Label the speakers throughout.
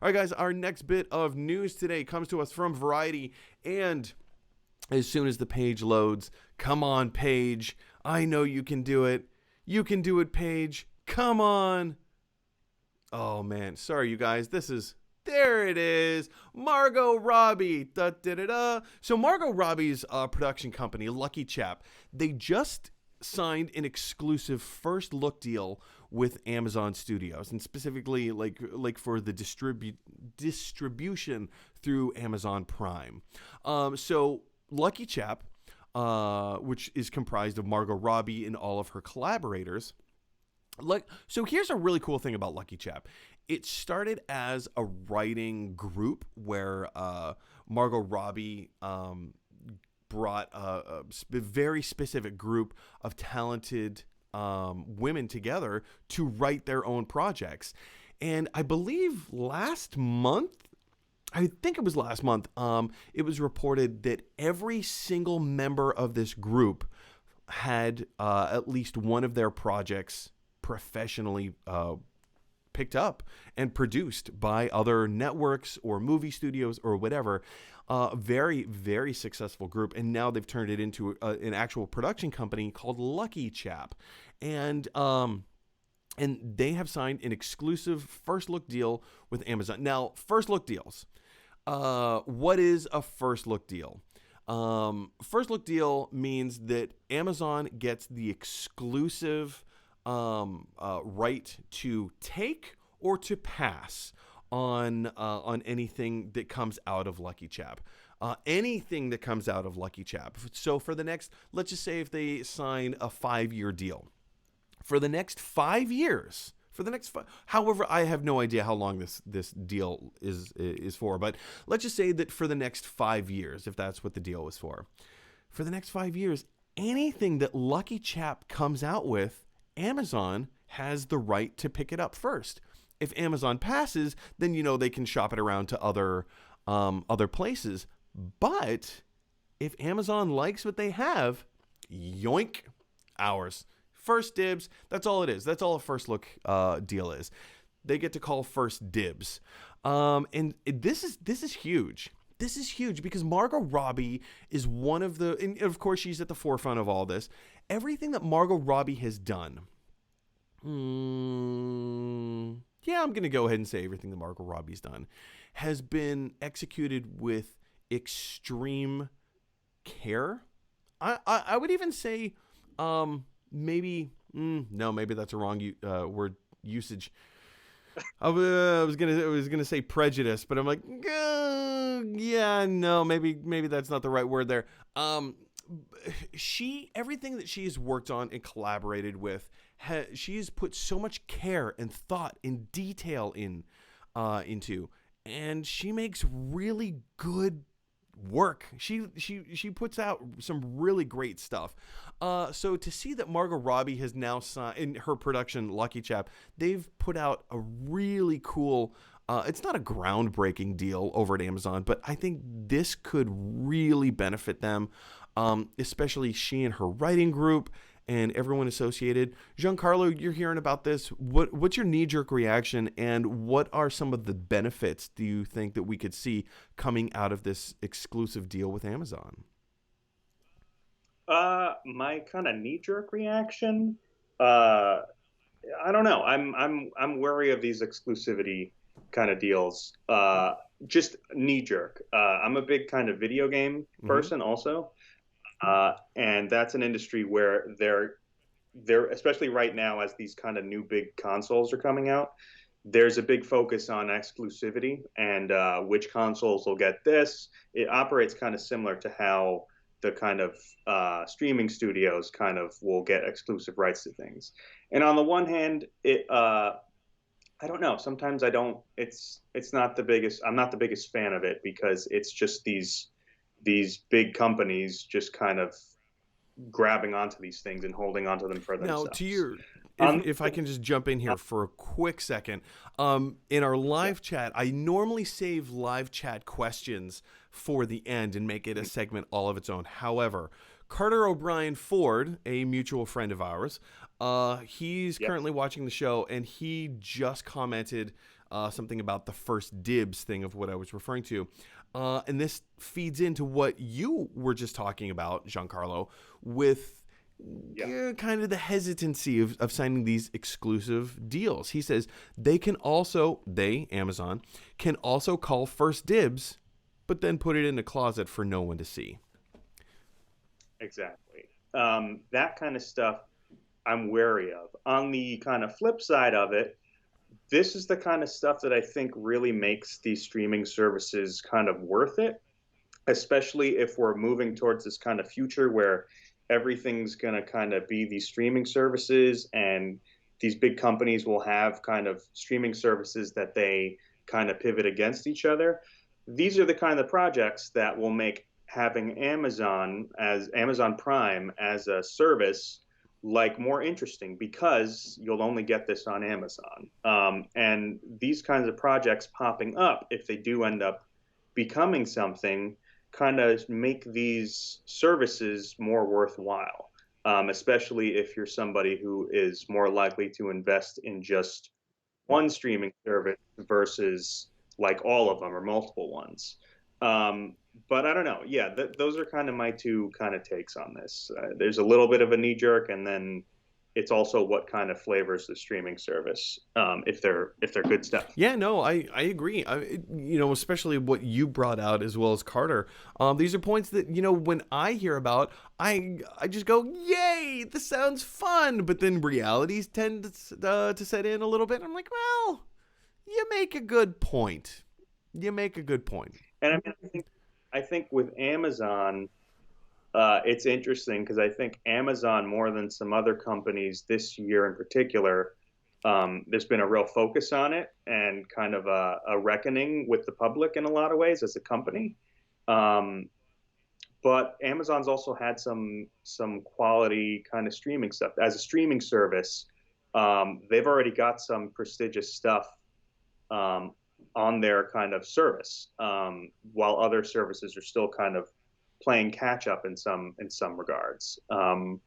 Speaker 1: All right, guys, our next bit of news today comes to us from Variety, and as soon as the page loads, come on, Paige. I know you can do it. You can do it, Paige. Come on. Oh, man. Sorry, you guys. There it is. Margot Robbie. Da, da, da, da. So Margot Robbie's production company, Lucky Chap, they just signed an exclusive first look deal with Amazon Studios, and specifically like for the distribution through Amazon Prime. So Lucky Chap, which is comprised of Margot Robbie and all of her collaborators. So here's a really cool thing about Lucky Chap. It started as a writing group where Margot Robbie brought a very specific group of talented women together to write their own projects. And I believe last month, it was reported that every single member of this group had at least one of their projects professionally picked up and produced by other networks or movie studios or whatever. Very, very successful group. And now they've turned it into an actual production company called Lucky Chap. And they have signed an exclusive first look deal with Amazon. Now, first look deals. What is a first look deal? First look deal means that Amazon gets the exclusive right to take or to pass on anything that comes out of Lucky Chap. Anything that comes out of Lucky Chap. So for the next, let's just say if they sign a 5-year deal, for the next 5 years, however, I have no idea how long this deal is for, but let's just say that for the next 5 years, if that's what the deal was for the next 5 years, anything that Lucky Chap comes out with, Amazon has the right to pick it up first. If Amazon passes, then they can shop it around to other places. But if Amazon likes what they have, yoink, ours. First dibs. That's all it is. That's all a first look deal is. They get to call first dibs. And this is huge. This is huge because Margot Robbie is one of the, and of course she's at the forefront of all this. Everything that Margot Robbie has done. Yeah, I'm going to go ahead and say everything that Margot Robbie's done has been executed with extreme care. I would even say maybe that's a wrong word usage. I was gonna say prejudice, but I'm like, yeah, no, maybe that's not the right word there. Everything that she has worked on and collaborated with, she has put so much care and thought and detail into, and she makes really good work. She puts out some really great stuff. So to see that Margot Robbie has now signed in her production Lucky Chap, they've put out a really cool. It's not a groundbreaking deal over at Amazon, but I think this could really benefit them, especially she and her writing group and everyone associated. Giancarlo, you're hearing about this. What's your knee-jerk reaction, and what are some of the benefits do you think that we could see coming out of this exclusive deal with Amazon?
Speaker 2: My kind of knee-jerk reaction, I don't know. I'm wary of these exclusivity kind of deals. Just knee-jerk. I'm a big kind of video game person also. And that's an industry where they're especially right now as these kind of new big consoles are coming out, there's a big focus on exclusivity and which consoles will get this. It operates kind of similar to how the kind of streaming studios kind of will get exclusive rights to things. And on the one hand, I don't know. Sometimes I don't. It's not the biggest. I'm not the biggest fan of it because it's just these big companies just kind of grabbing onto these things and holding onto them for themselves.
Speaker 1: Now, if I can just jump in here for a quick second, in our live chat, I normally save live chat questions for the end and make it a segment all of its own. However, Carter O'Brien Ford, a mutual friend of ours, he's currently watching the show, and he just commented something about the first dibs thing of what I was referring to. And this feeds into what you were just talking about, Giancarlo, with kind of the hesitancy of signing these exclusive deals. He says Amazon, can also call first dibs, but then put it in a closet for no one to see.
Speaker 2: Exactly. That kind of stuff I'm wary of. On the kind of flip side of it, this is the kind of stuff that I think really makes these streaming services kind of worth it, especially if we're moving towards this kind of future where everything's going to kind of be these streaming services, and these big companies will have kind of streaming services that they kind of pivot against each other. These are the kind of projects that will make having Amazon Prime as a service like more interesting, because you'll only get this on Amazon. And these kinds of projects popping up, if they do end up becoming something, kind of make these services more worthwhile, especially if you're somebody who is more likely to invest in just one streaming service versus like all of them or multiple ones. But I don't know. Yeah, those are kind of my two kind of takes on this. There's a little bit of a knee jerk, and then it's also what kind of flavors the streaming service, if they're good stuff.
Speaker 1: Yeah, no, I agree. Especially what you brought out, as well as Carter. These are points that, when I hear about, I just go, yay, this sounds fun. But then realities tend to set in a little bit. I'm like, well, you make a good point.
Speaker 2: And I mean, I think with Amazon, it's interesting because I think Amazon, more than some other companies this year in particular, there's been a real focus on it and kind of a reckoning with the public in a lot of ways as a company. But Amazon's also had some quality kind of streaming stuff. As a streaming service, they've already got some prestigious stuff on their kind of service, while other services are still kind of playing catch up in some regards. So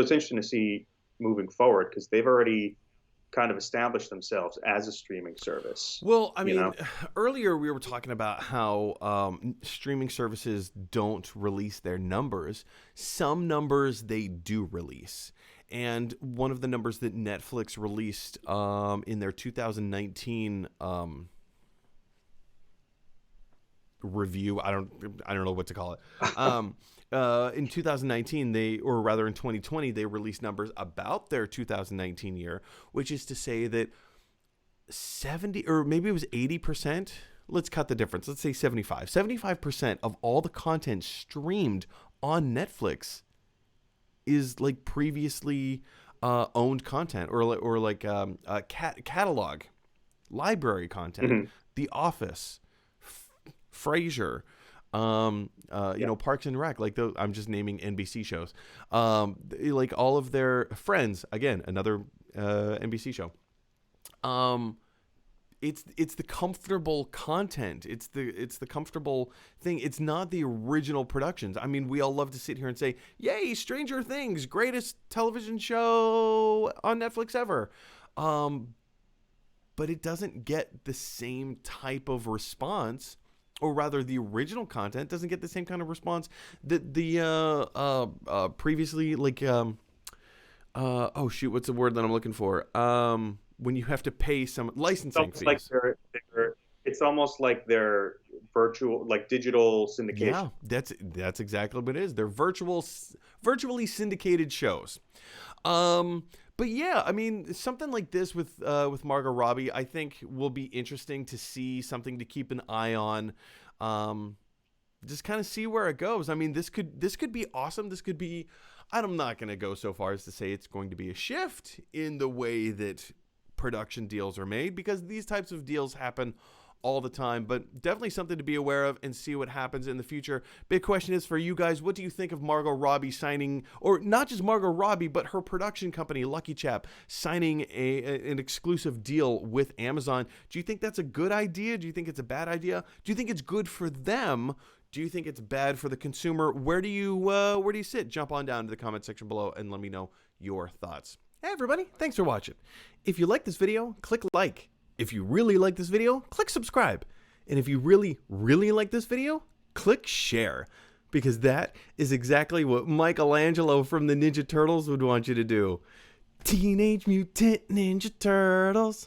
Speaker 2: it's interesting to see moving forward, because they've already kind of established themselves as a streaming service.
Speaker 1: Well, I mean, earlier we were talking about how streaming services don't release their numbers. Some numbers they do release. And one of the numbers that Netflix released in their 2019 review, I don't know what to call it. In 2019, in 2020, they released numbers about their 2019 year, which is to say that 70, or maybe it was 80%. Let's cut the difference. Let's say 75. 75% of all the content streamed on Netflix is like previously owned content, or like catalog, library content. Mm-hmm. The Office, Frasier, Parks and Rec, like those. I'm just naming NBC shows. Like all of their Friends, again, another NBC show. It's the comfortable content. It's the comfortable thing. It's not the original productions. I mean, we all love to sit here and say, "Yay, Stranger Things, greatest television show on Netflix ever." But it doesn't get the same type of response, or rather, the original content doesn't get the same kind of response that the previously, like, what's the word that I'm looking for? When you have to pay some licensing fees.
Speaker 2: Like it's almost like they're virtual, like digital syndication.
Speaker 1: Yeah, that's exactly what it is. They're virtually syndicated shows. But yeah, I mean, something like this with Margot Robbie, I think will be interesting to see, something to keep an eye on. Just kind of see where it goes. I mean, this could be awesome. This could be, I'm not going to go so far as to say it's going to be a shift in the way that production deals are made, because these types of deals happen all the time, but definitely something to be aware of and see what happens in the future. Big question is for you guys, what do you think of Margot Robbie signing, or not just Margot Robbie, but her production company, Lucky Chap, signing an exclusive deal with Amazon? Do you think that's a good idea? Do you think it's a bad idea? Do you think it's good for them? Do you think it's bad for the consumer? Where do you sit? Jump on down to the comment section below and let me know your thoughts. Hey everybody, thanks for watching. If you like this video, click like. If you really like this video, click subscribe. And if you really, really like this video, click share. Because that is exactly what Michelangelo from the Ninja Turtles would want you to do. Teenage Mutant Ninja Turtles.